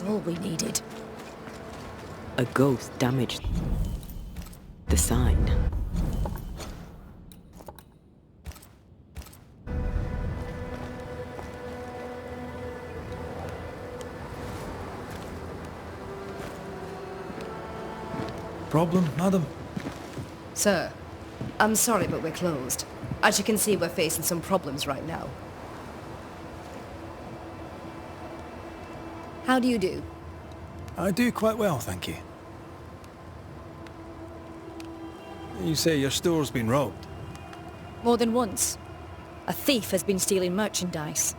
all we needed. A ghost damaged the sign. Problem, madam? Sir, I'm sorry, but we're closed. As you can see, we're facing some problems right now. How do you do? I do quite well, thank you. You say your store's been robbed? More than once. A thief has been stealing merchandise.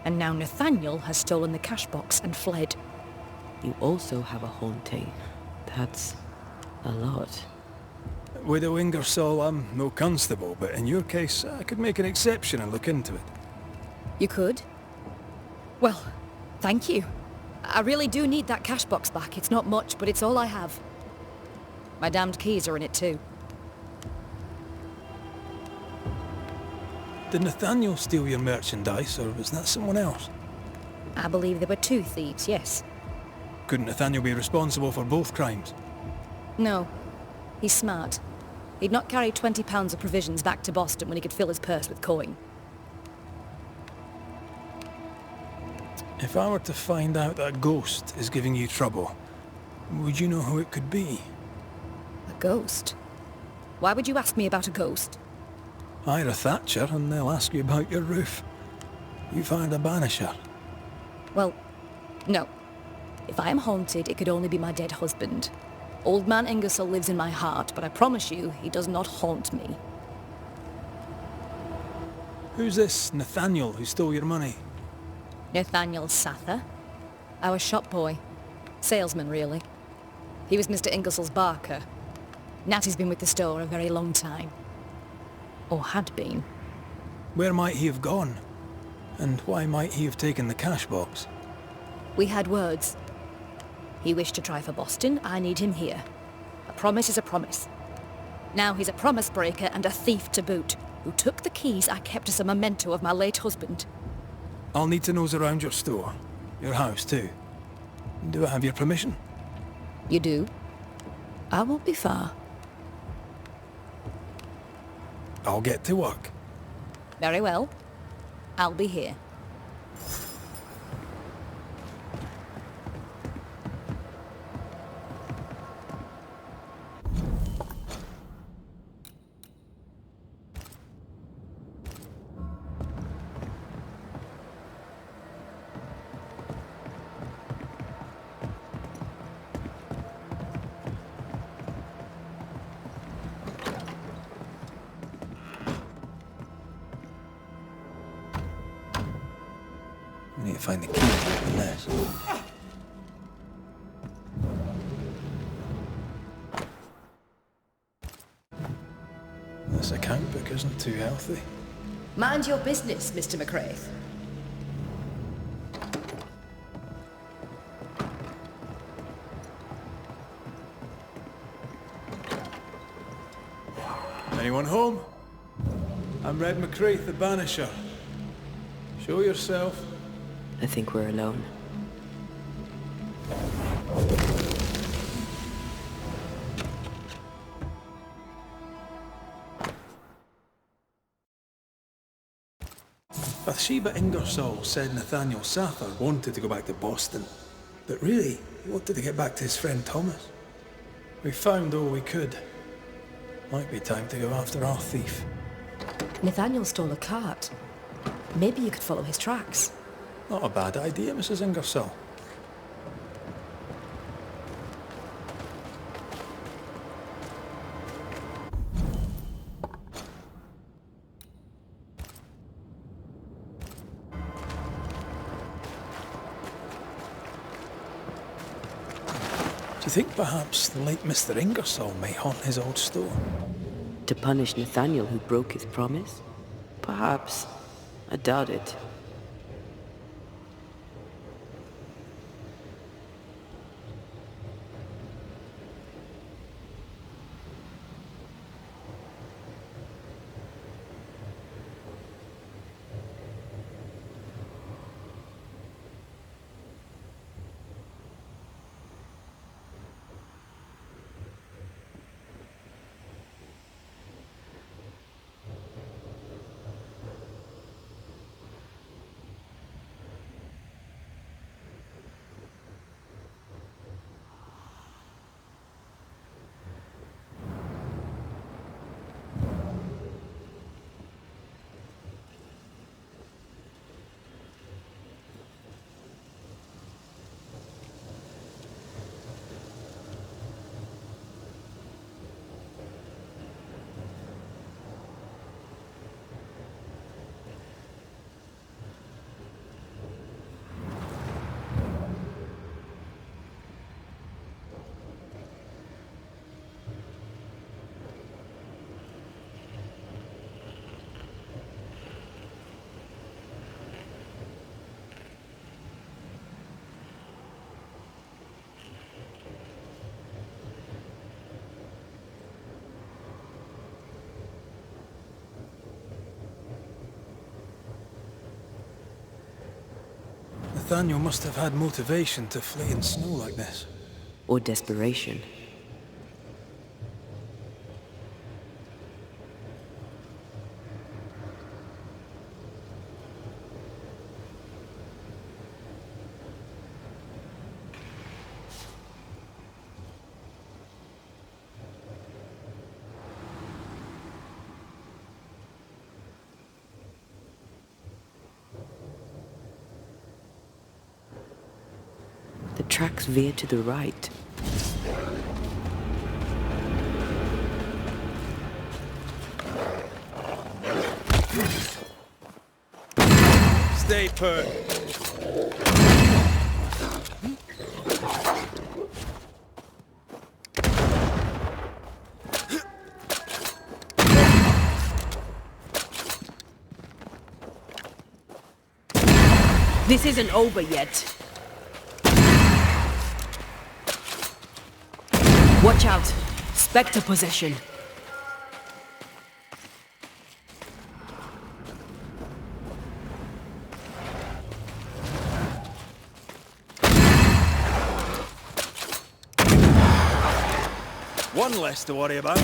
And now Nathaniel has stolen the cash box and fled. You also have a haunting. That's a lot. Widow Ingersoll, I'm no constable, but in your case, I could make an exception and look into it. You could? Well, thank you. I really do need that cash box back. It's not much, but it's all I have. My damned keys are in it too. Did Nathaniel steal your merchandise, or was that someone else? I believe there were two thieves, yes. Couldn't Nathaniel be responsible for both crimes? No. He's smart. He'd not carry 20 pounds of provisions back to Boston when he could fill his purse with coin. If I were to find out that ghost is giving you trouble, would you know who it could be? A ghost? Why would you ask me about a ghost? Hire a Thatcher and they'll ask you about your roof. You've hired a Banisher. Well, no. If I am haunted, it could only be my dead husband. Old man Ingersoll lives in my heart, but I promise you, he does not haunt me. Who's this Nathaniel who stole your money? Nathaniel Sather. Our shop boy. Salesman, really. He was Mr. Ingersoll's barker. Natty's been with the store a very long time. Or had been. Where might he have gone? And why might he have taken the cash box? We had words. He wished to try for Boston, I need him here. A promise is a promise. Now he's a promise breaker and a thief to boot, who took the keys I kept as a memento of my late husband. I'll need to nose around your store. Your house, too. Do I have your permission? You do? I won't be far. I'll get to work. Very well. I'll be here. I need to find the key to open this. This account book isn't too healthy. Mind your business, Mr. McCraith. Anyone home? I'm Red McCraith, the Banisher. Show yourself. I think we're alone. Bathsheba Ingersoll said Nathaniel Sather wanted to go back to Boston, but really, he wanted to get back to his friend Thomas. We found all we could. Might be time to go after our thief. Nathaniel stole a cart. Maybe you could follow his tracks. Not a bad idea, Mrs. Ingersoll. Do you think perhaps the late Mr. Ingersoll may haunt his old store? To punish Nathaniel who broke his promise? Perhaps. I doubt it. Nathaniel must have had motivation to flee in snow like this. Or desperation. The tracks veer to the right. Stay put. This isn't over yet. Watch out! Spectre possession. One less to worry about.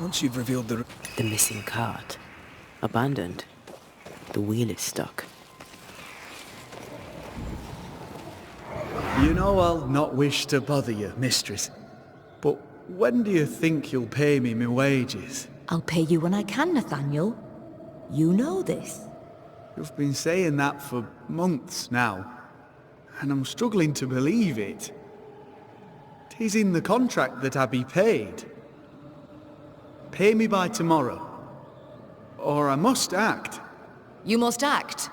Once you've revealed the missing cart. Abandoned. The wheel is stuck. You know I'll not wish to bother you, mistress. But when do you think you'll pay me my wages? I'll pay you when I can, Nathaniel. You know this. You've been saying that for months now, and I'm struggling to believe it. 'Tis in the contract that I be paid. Pay me by tomorrow, or I must act. You must act.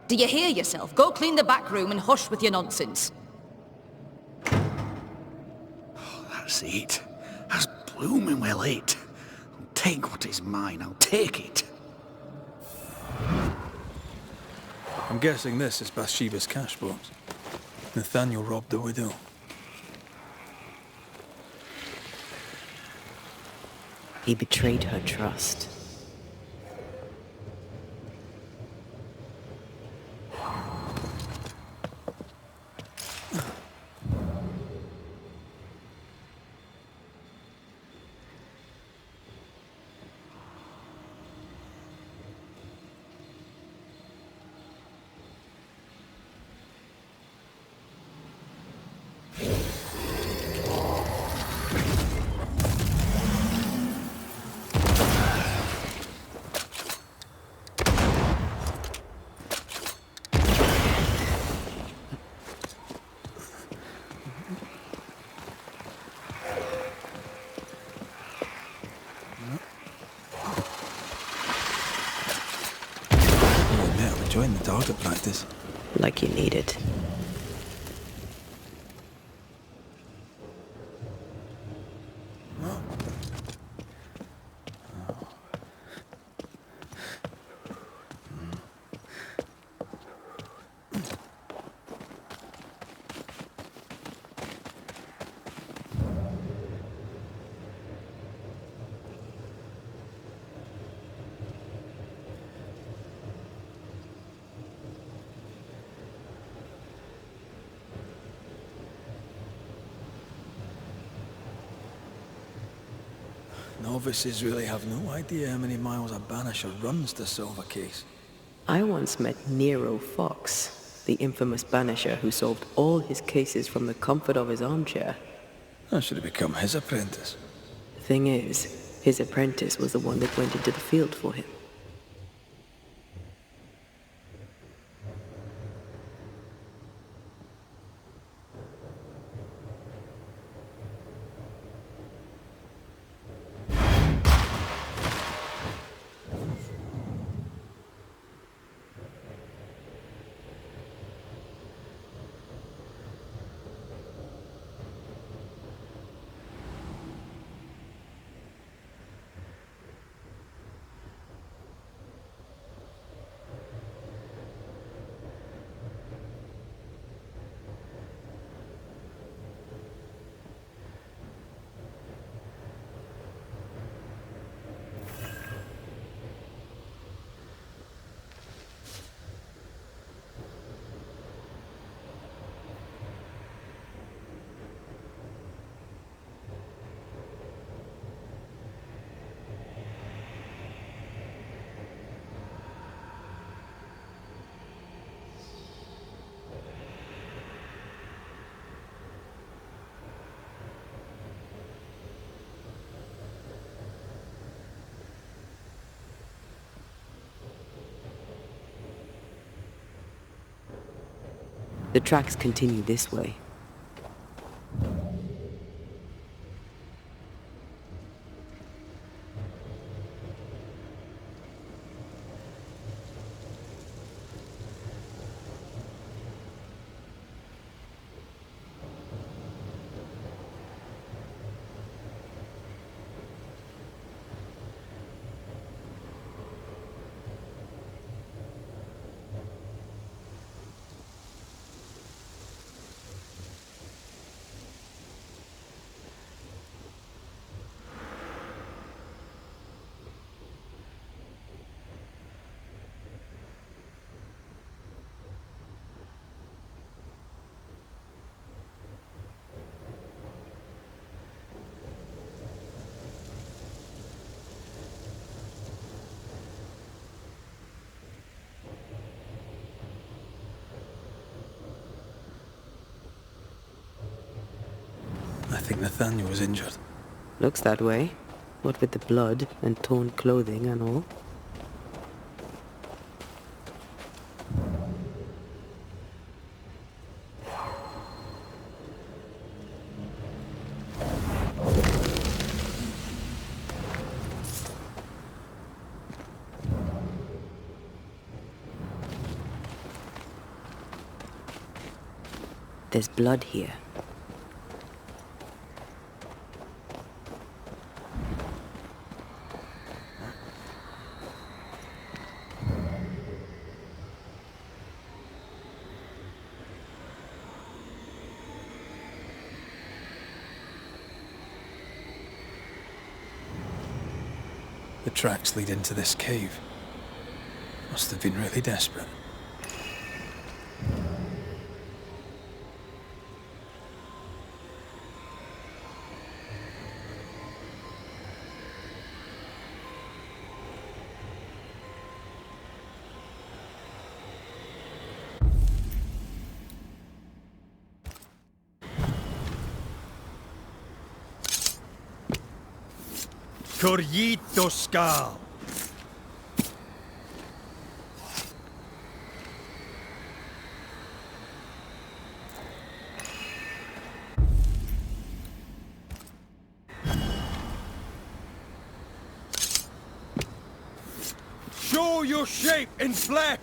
Do you hear yourself? Go clean the back room and hush with your nonsense. That's it. That's blooming well it. I'll take what is mine, I'll take it. I'm guessing this is Bathsheba's cash box. Nathaniel robbed the widow. He betrayed her trust. Enjoying the target practice. Like you need it. Novices really have no idea how many miles a Banisher runs to solve a case. I once met Nero Fox, the infamous Banisher who solved all his cases from the comfort of his armchair. I should have become his apprentice. Thing is, his apprentice was the one that went into the field for him. The tracks continue this way. I think Nathaniel was injured. Looks that way. What with the blood and torn clothing and all. There's blood here. The tracks lead into this cave. Must have been really desperate. Corrito Skal. Show your shape in flesh!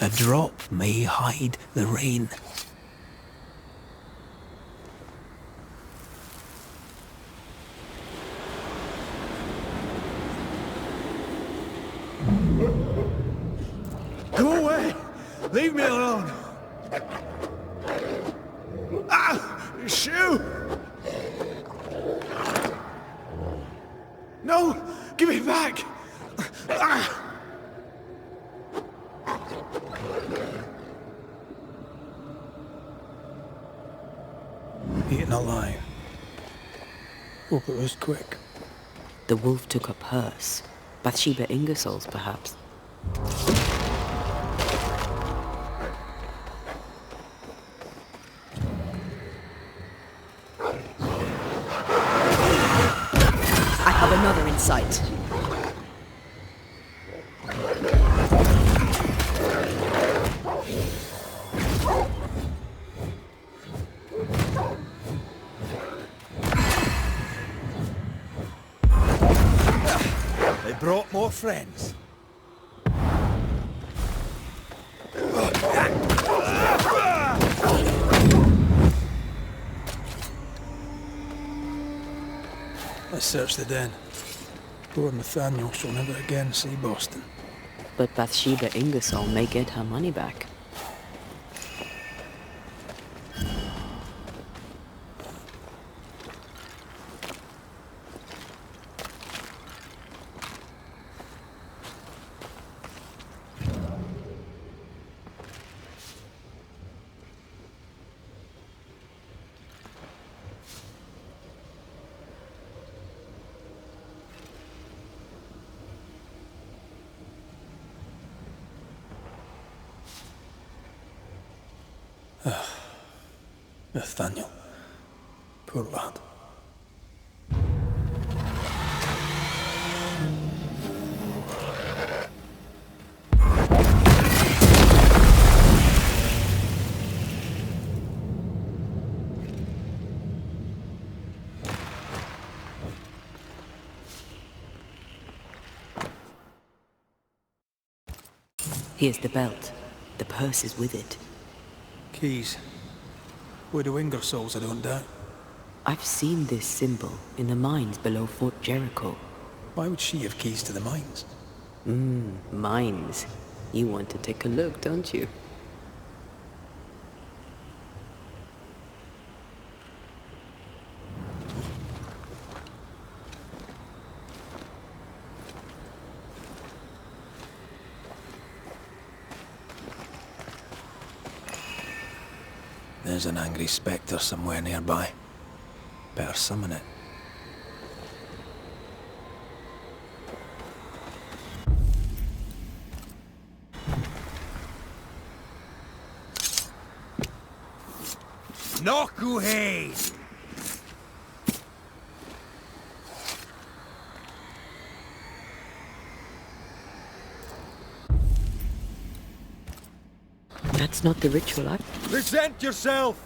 A drop may hide the rain. Go away! Leave me alone! Ah! Shoot! No! Give it back! Ah! Eaten alive. Hope it was quick. The wolf took up hers. Bathsheba Ingersoll's, perhaps. I have another in sight. They brought more friends. Let's search the den. Poor Nathaniel shall never again see Boston. But Bathsheba Ingersoll may get her money back. Nathaniel. Poor lad. Here's the belt. The purse is with it. Keys. Widow Ingersoll's, I don't doubt. I've seen this symbol in the mines below Fort Jericho. Why would she have keys to the mines? Mines. You want to take a look, don't you? There's an angry spectre somewhere nearby. Better summon it. Nokuhei! That's not the ritual I... Present yourself!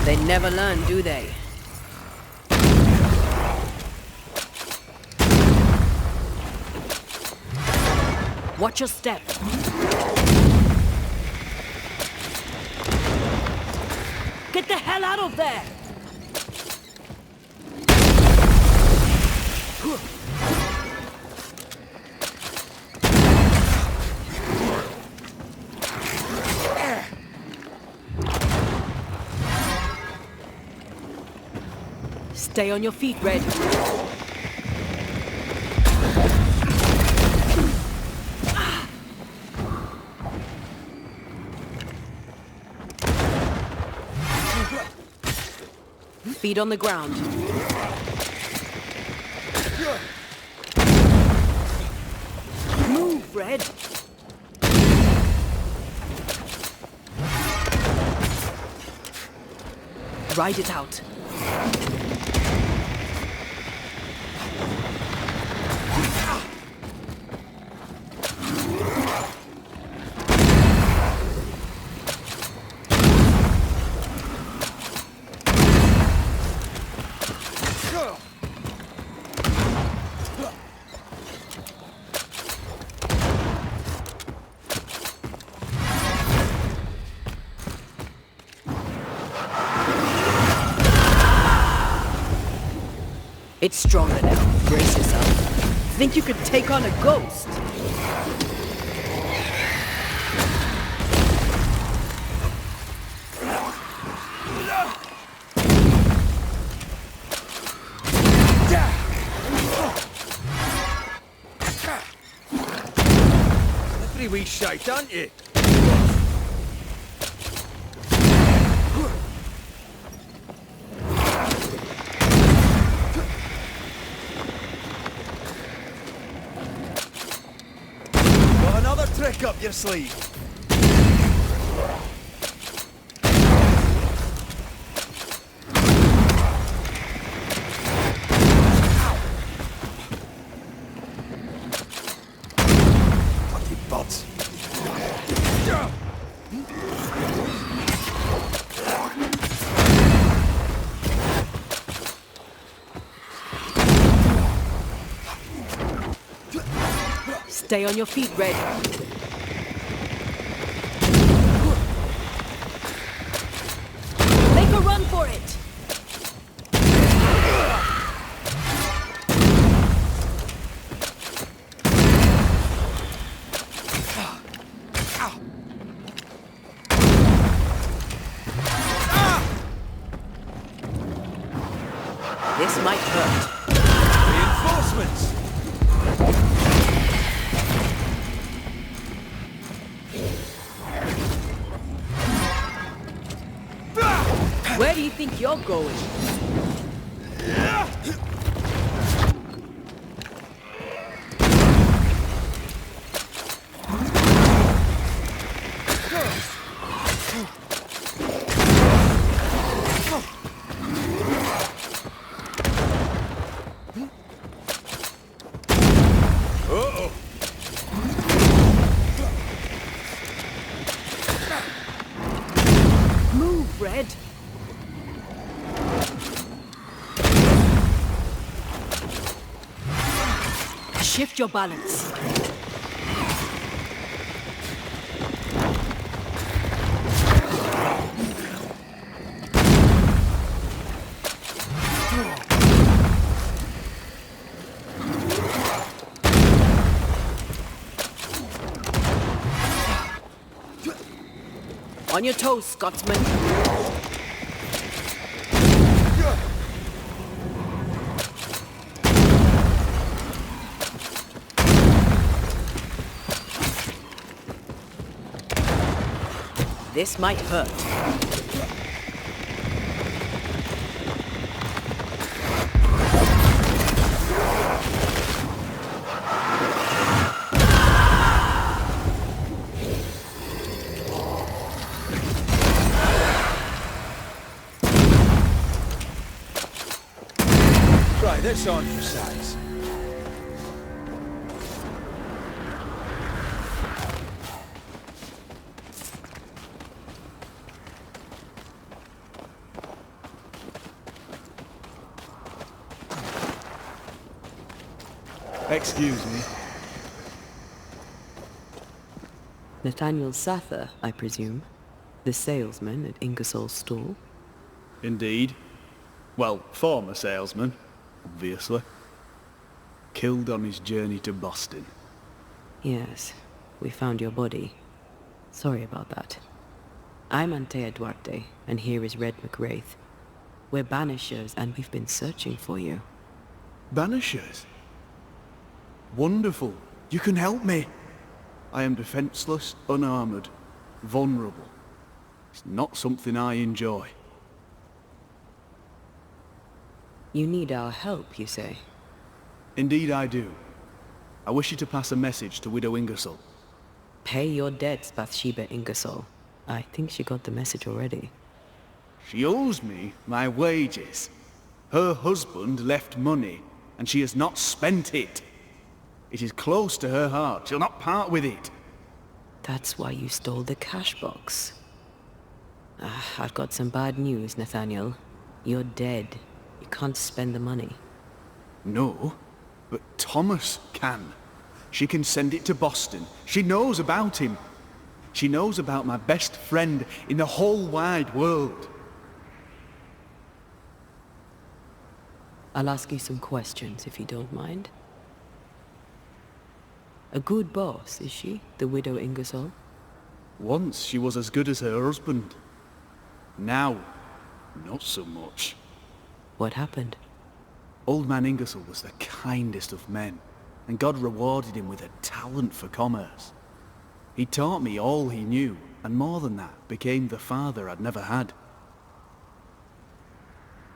They never learn, do they? Watch your step. Get the hell out of there! Stay on your feet, Red. Feet on the ground. Move, Red. Ride it out. It's stronger now. Brace yourself. Think you could take on a ghost? Slippery wee shite, aren't you? Trick up your sleeve. Bloody buds. Stay on your feet, Red. Make a run for it! This might hurt. Reinforcements! Where do you think you're going? Shift your balance. On your toes, Scotsman. This might hurt. Try this on for size. Excuse me. Nathaniel Sather, I presume. The salesman at Ingersoll's stall. Indeed. Well, former salesman, obviously. Killed on his journey to Boston. Yes, we found your body. Sorry about that. I'm Antea Duarte, and here is Red McWraith. We're Banishers, and we've been searching for you. Banishers? Wonderful. You can help me. I am defenseless, unarmored, vulnerable. It's not something I enjoy. You need our help, you say? Indeed I do. I wish you to pass a message to Widow Ingersoll. Pay your debts, Bathsheba Ingersoll. I think she got the message already. She owes me my wages. Her husband left money, and she has not spent it. It is close to her heart. She'll not part with it. That's why you stole the cash box. I've got some bad news, Nathaniel. You're dead. You can't spend the money. No, but Thomas can. She can send it to Boston. She knows about him. She knows about my best friend in the whole wide world. I'll ask you some questions, if you don't mind. A good boss, is she, the Widow Ingersoll? Once she was as good as her husband. Now, not so much. What happened? Old man Ingersoll was the kindest of men, and God rewarded him with a talent for commerce. He taught me all he knew, and more than that, became the father I'd never had.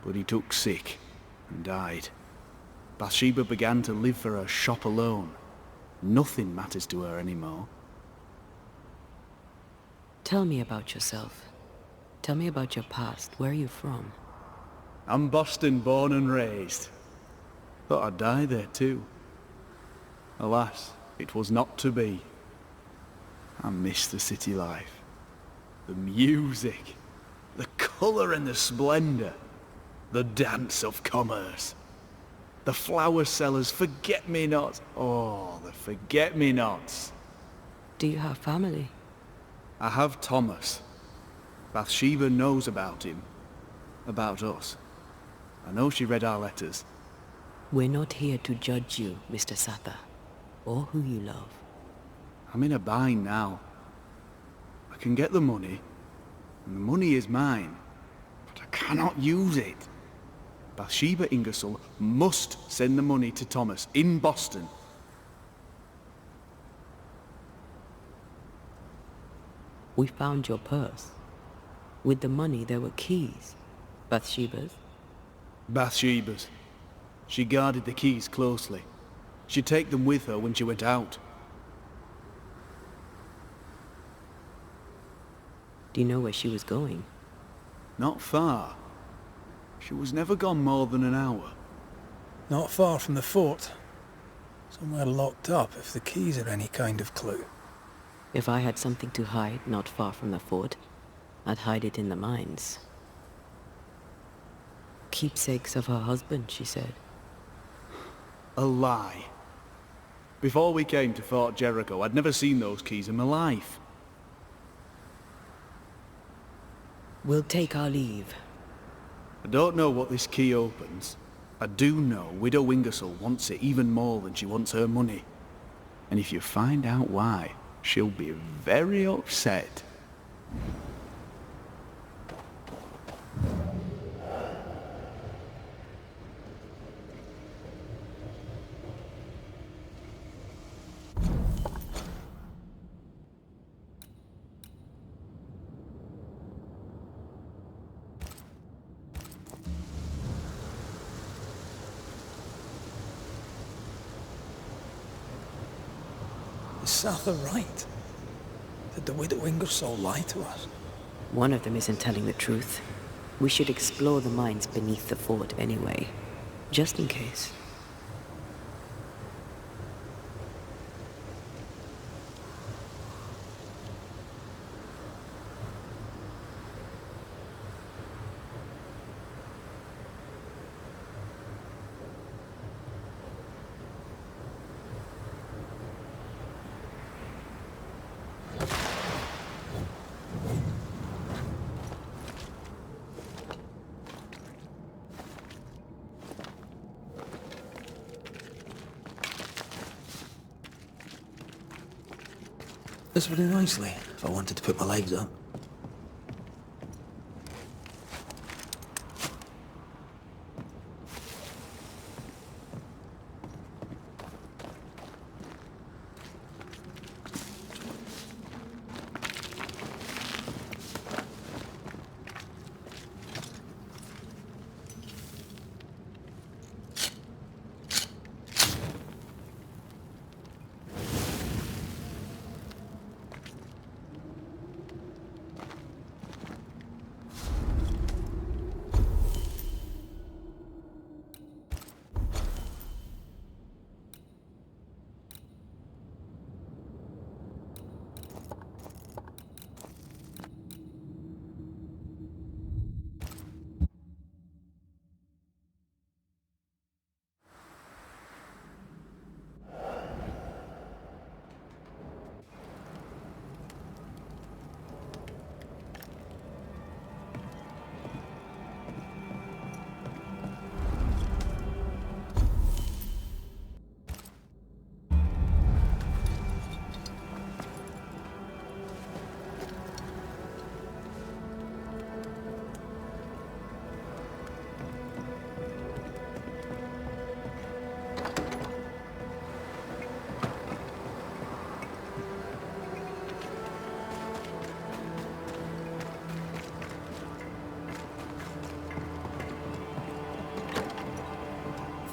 But he took sick and died. Bathsheba began to live for her shop alone. Nothing matters to her anymore. Tell me about yourself. Tell me about your past. Where are you from? I'm Boston born and raised. Thought I'd die there too. Alas, it was not to be. I miss the city life. The music. The colour and the splendour. The dance of commerce. The flower sellers, forget-me-nots. Oh, the forget-me-nots. Do you have family? I have Thomas. Bathsheba knows about him. About us. I know she read our letters. We're not here to judge you, Mr. Sather, or who you love. I'm in a bind now. I can get the money, and the money is mine, but I cannot use it. Bathsheba Ingersoll must send the money to Thomas in Boston. We found your purse. With the money there were keys. Bathsheba's? Bathsheba's. She guarded the keys closely. She'd take them with her when she went out. Do you know where she was going? Not far. She was never gone more than an hour. Not far from the fort. Somewhere locked up, if the keys are any kind of clue. If I had something to hide not far from the fort, I'd hide it in the mines. Keepsakes of her husband, she said. A lie. Before we came to Fort Jericho, I'd never seen those keys in my life. We'll take our leave. I don't know what this key opens. I do know Widow Ingersoll wants it even more than she wants her money. And if you find out why, she'll be very upset. Is Sather right? Did the Widow Ingersoll lie to us? One of them isn't telling the truth. We should explore the mines beneath the fort anyway, just in case. This would do nicely if I wanted to put my legs up.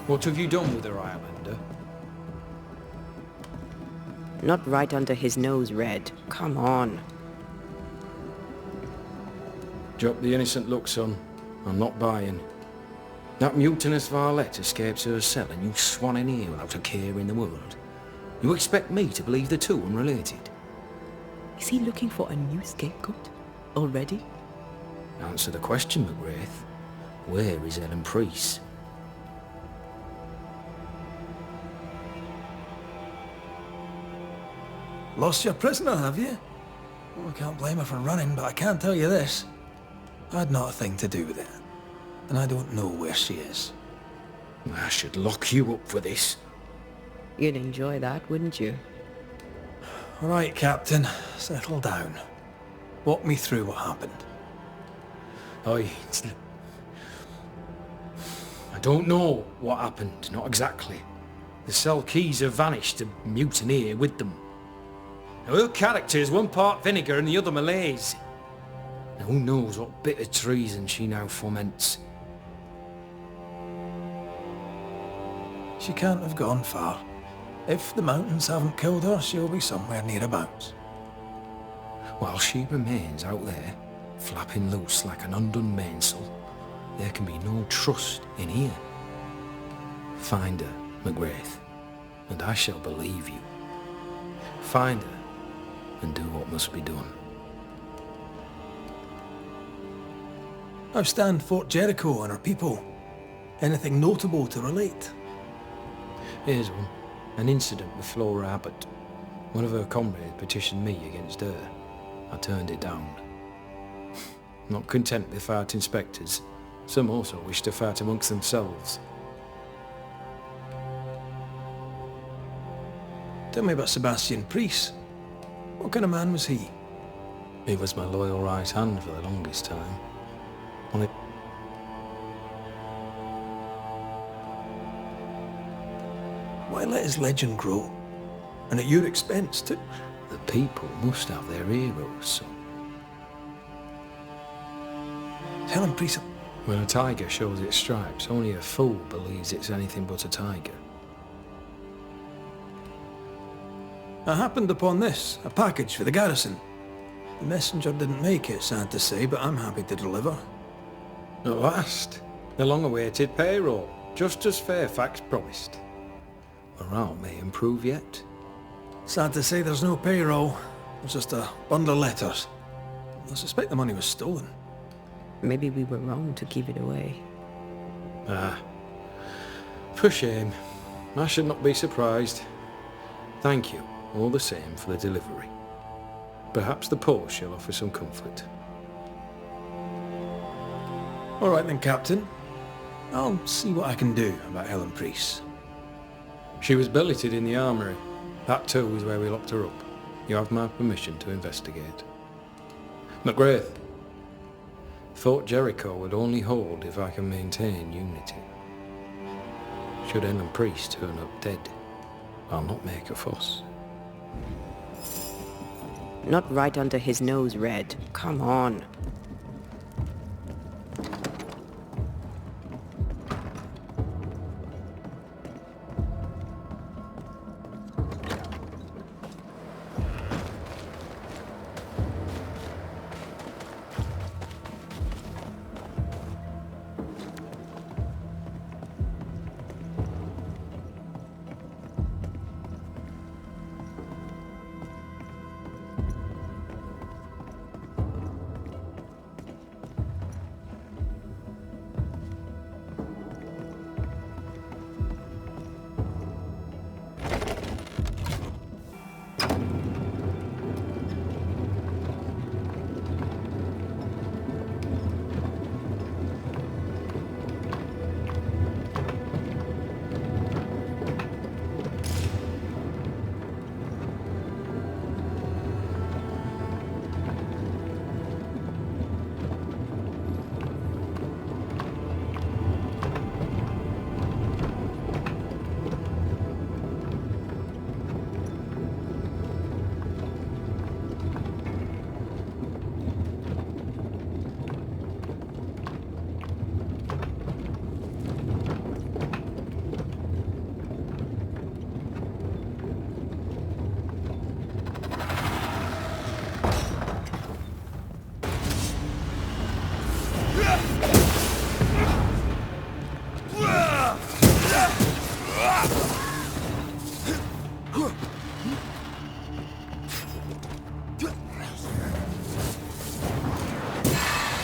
What have you done with her, Islander? Not right under his nose, Red. Come on. Drop the innocent look, son. I'm not buying. That mutinous varlet escapes her cell and you swan in here without a care in the world. You expect me to believe the two unrelated? Is he looking for a new scapegoat? Already? Answer the question, McGrath. Where is Ellen Priest? Lost your prisoner, have you? Well, I can't blame her for running, but I can't tell you this. I had not a thing to do with it. And I don't know where she is. I should lock you up for this. You'd enjoy that, wouldn't you? All right, Captain. Settle down. Walk me through what happened. I don't know what happened, not exactly. The cell keys have vanished, a mutineer with them. Now, her character is one part vinegar and the other malaise. Now, who knows what bitter treason she now foments. She can't have gone far. If the mountains haven't killed her, she'll be somewhere nearabouts. While she remains out there, flapping loose like an undone mainsail, there can be no trust in here. Find her, McGrath, and I shall believe you. Find her, and do what must be done. How stand Fort Jericho and her people? Anything notable to relate? Here's one. An incident with Flora Abbott. One of her comrades petitioned me against her. I turned it down. Not content with fighting spectres, some also wish to fight amongst themselves. Tell me about Sebastian Priest. What kind of man was he? He was my loyal right hand for the longest time. Only Why let his legend grow? And at your expense, too? the people must have their heroes, son. Helen Priest... When a tiger shows its stripes, only a fool believes it's anything but a tiger. I happened upon this, a package for the garrison. The messenger didn't make it, sad to say, but I'm happy to deliver. At last, the long-awaited payroll, just as Fairfax promised. Morale may improve yet. Sad to say there's no payroll. It's just a bundle of letters. I suspect the money was stolen. Maybe we were wrong to give it away. Ah, for shame. I should not be surprised. Thank you, all the same, for the delivery. Perhaps the post shall offer some comfort. All right then, Captain. I'll see what I can do about Helen Priest. She was billeted in the armoury. That too is where we locked her up. You have my permission to investigate. McGrath. Fort Jericho would only hold if I can maintain unity. Should Helen Priest turn up dead, I'll not make a fuss. Not right under his nose, Red. Come on.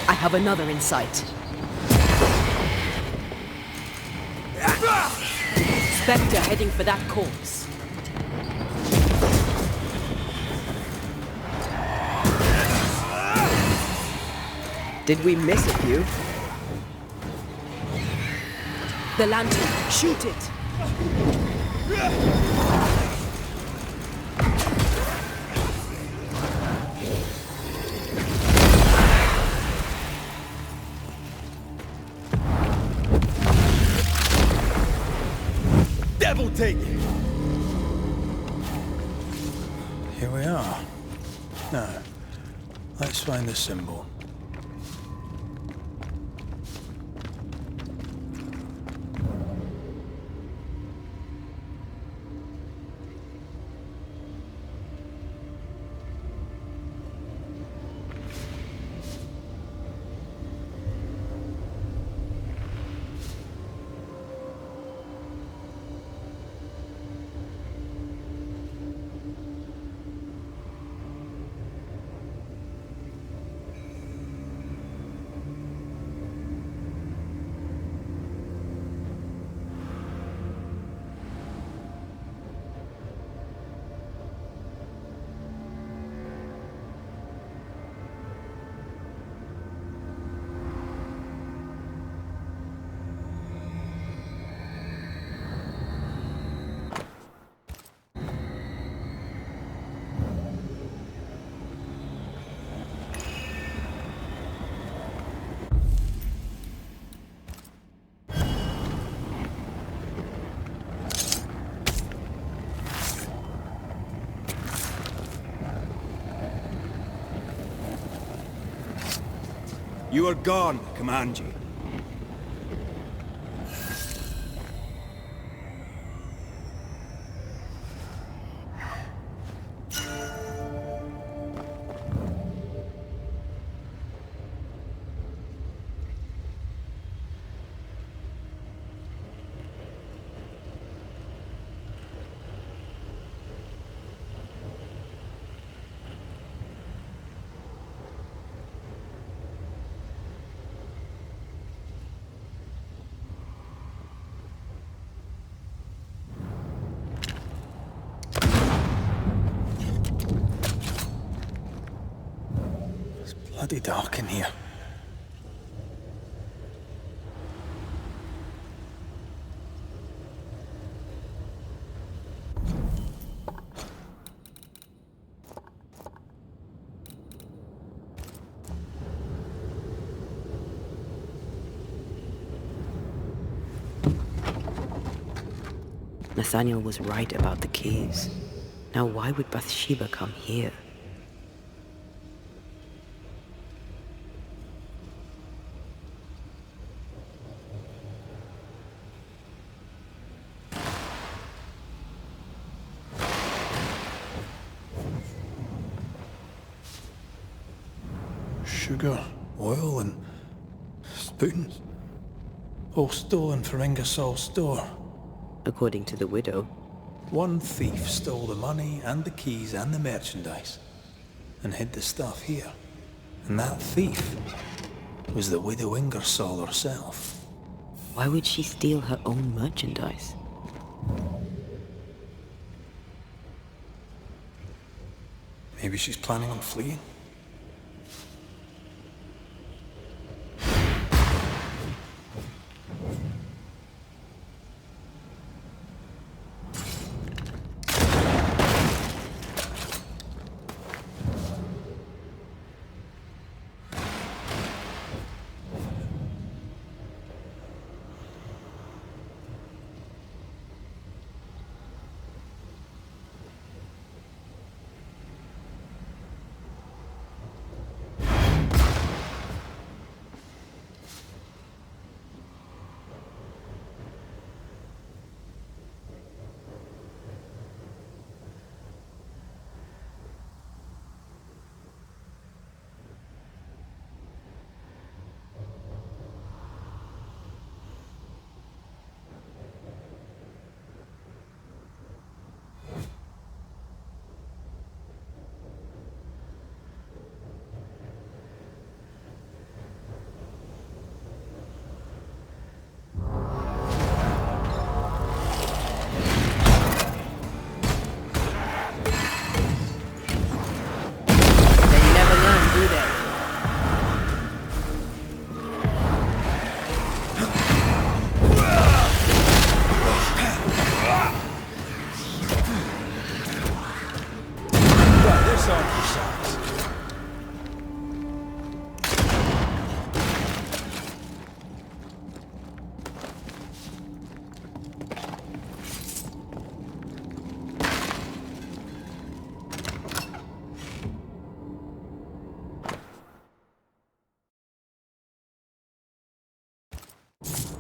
I have another in sight. Spectre heading for that corpse. Did we miss a few? The lantern, shoot it! Devil take it! Here we are. Now, let's find the symbol. You are gone, command you. Bloody dark in here. Nathaniel was right about the keys. Now why would Bathsheba come here? Sugar, oil, and spoons. All stolen from Ingersoll's store. According to the widow. One thief stole the money and the keys and the merchandise and hid the stuff here. And that thief was the widow Ingersoll herself. Why would she steal her own merchandise? Maybe she's planning on fleeing?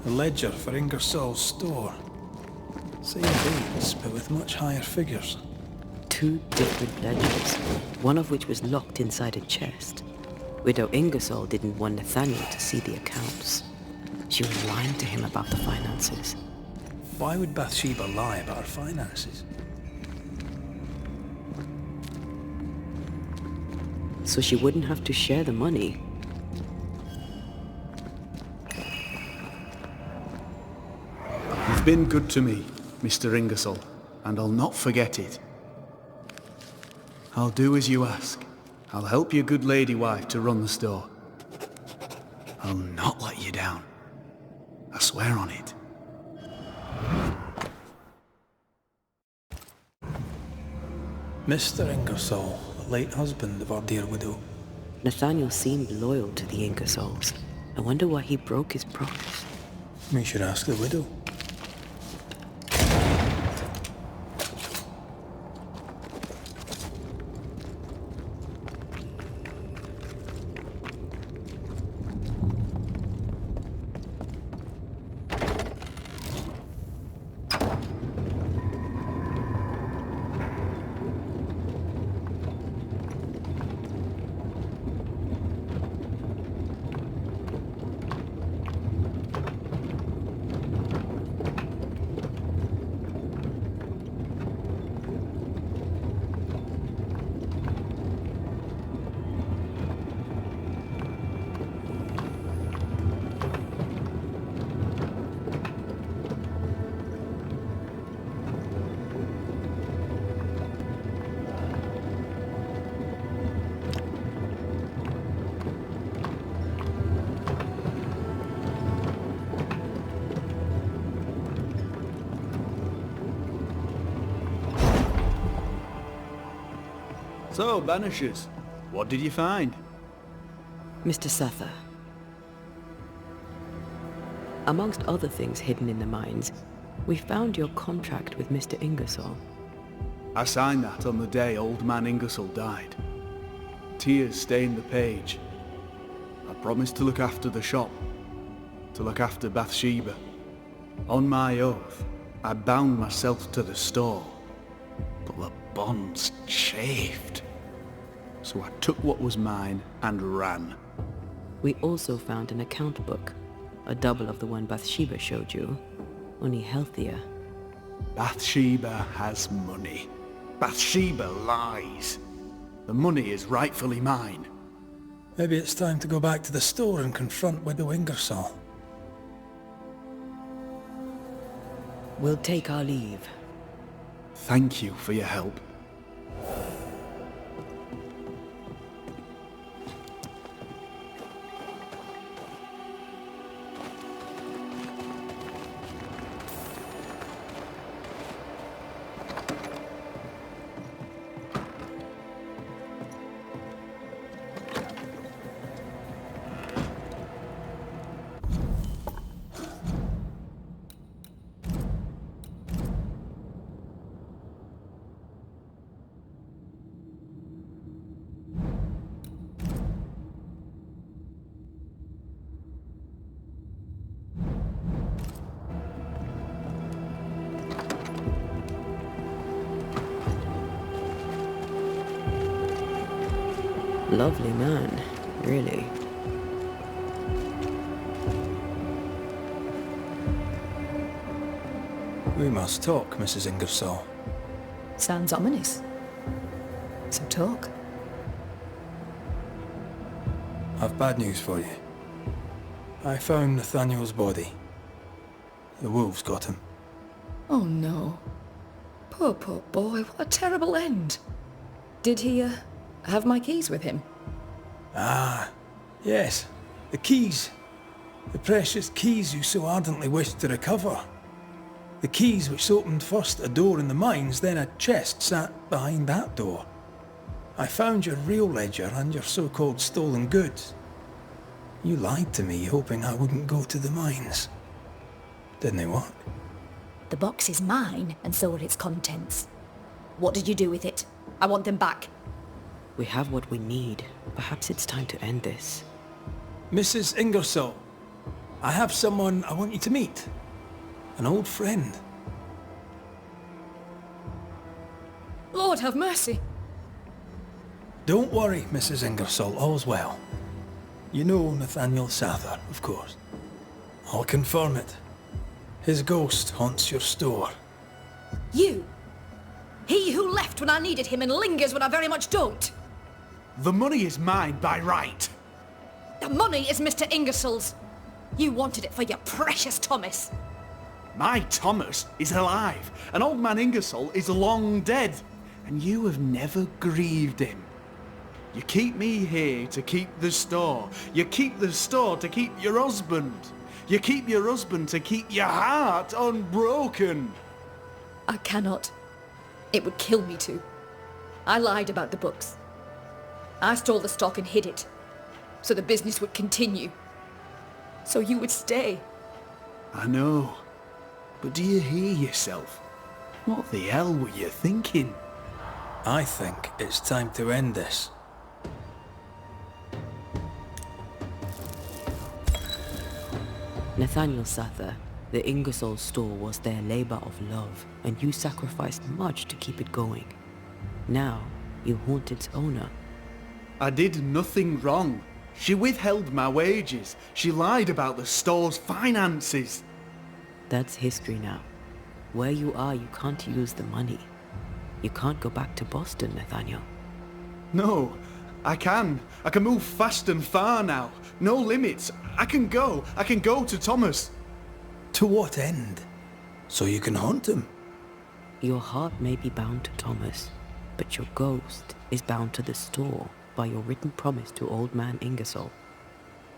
The ledger for Ingersoll's store. Same dates, but with much higher figures. 2 different ledgers, one of which was locked inside a chest. Widow Ingersoll didn't want Nathaniel to see the accounts. She was lying to him about the finances. Why would Bathsheba lie about her finances? So she wouldn't have to share the money. You've been good to me, Mr. Ingersoll, and I'll not forget it. I'll do as you ask. I'll help your good lady wife to run the store. I'll not let you down. I swear on it. Mr. Ingersoll, the late husband of our dear widow. Nathaniel seemed loyal to the Ingersolls. I wonder why he broke his promise. We should ask the widow. So, Banishers, what did you find? Mr. Sather. Amongst other things hidden in the mines, we found your contract with Mr. Ingersoll. I signed that on the day old man Ingersoll died. Tears stain the page. I promised to look after the shop, to look after Bathsheba. On my oath, I bound myself to the store, but the bonds chafed. So I took what was mine and ran. We also found an account book, a double of the one Bathsheba showed you, only healthier. Bathsheba has money. Bathsheba lies. The money is rightfully mine. Maybe it's time to go back to the store and confront Widow Ingersoll. We'll take our leave. Thank you for your help. Lovely man, really. We must talk, Mrs. Ingersoll. Sounds ominous. So talk. I've bad news for you. I found Nathaniel's body. The wolves got him. Oh no. Poor boy, what a terrible end. Did he, have my keys with him? Ah, yes. The keys. The precious keys you so ardently wished to recover. The keys which opened first a door in the mines, then a chest sat behind that door. I found your real ledger and your so-called stolen goods. You lied to me, hoping I wouldn't go to the mines. Didn't it work? The box is mine, and so are its contents. What did you do with it? I want them back. We have what we need. Perhaps it's time to end this. Mrs. Ingersoll, I have someone I want you to meet. An old friend. Lord have mercy. Don't worry, Mrs. Ingersoll, all's well. You know Nathaniel Sather, of course. I'll confirm it. His ghost haunts your store. You? He who left when I needed him and lingers when I very much don't. The money is mine by right. The money is Mr. Ingersoll's. You wanted it for your precious Thomas. My Thomas is alive, and old man Ingersoll is long dead, and you have never grieved him. You keep me here to keep the store. You keep the store to keep your husband. You keep your husband to keep your heart unbroken. I cannot. It would kill me to. I lied about the books. I stole the stock and hid it, so the business would continue. So you would stay. I know. But do you hear yourself? What the hell were you thinking? I think it's time to end this. Nathaniel Sather, the Ingersoll store was their labor of love, and you sacrificed much to keep it going. Now, you haunt its owner. I did nothing wrong. She withheld my wages. She lied about the store's finances. That's history now. Where you are, you can't use the money. You can't go back to Boston, Nathaniel. No, I can. I can move fast and far now. No limits. I can go to Thomas. To what end? So you can haunt him? Your heart may be bound to Thomas, but your ghost is bound to the store by your written promise to old man Ingersoll.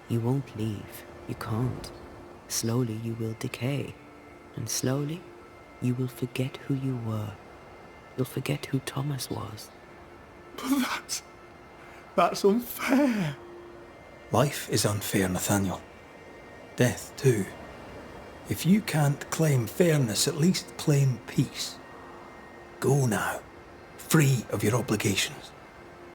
You won't leave. You can't. Slowly you will decay, and slowly you will forget who you were. You'll forget who Thomas was. But that's unfair. Life is unfair, Nathaniel. Death, too. If you can't claim fairness, at least claim peace. Go now, free of your obligations.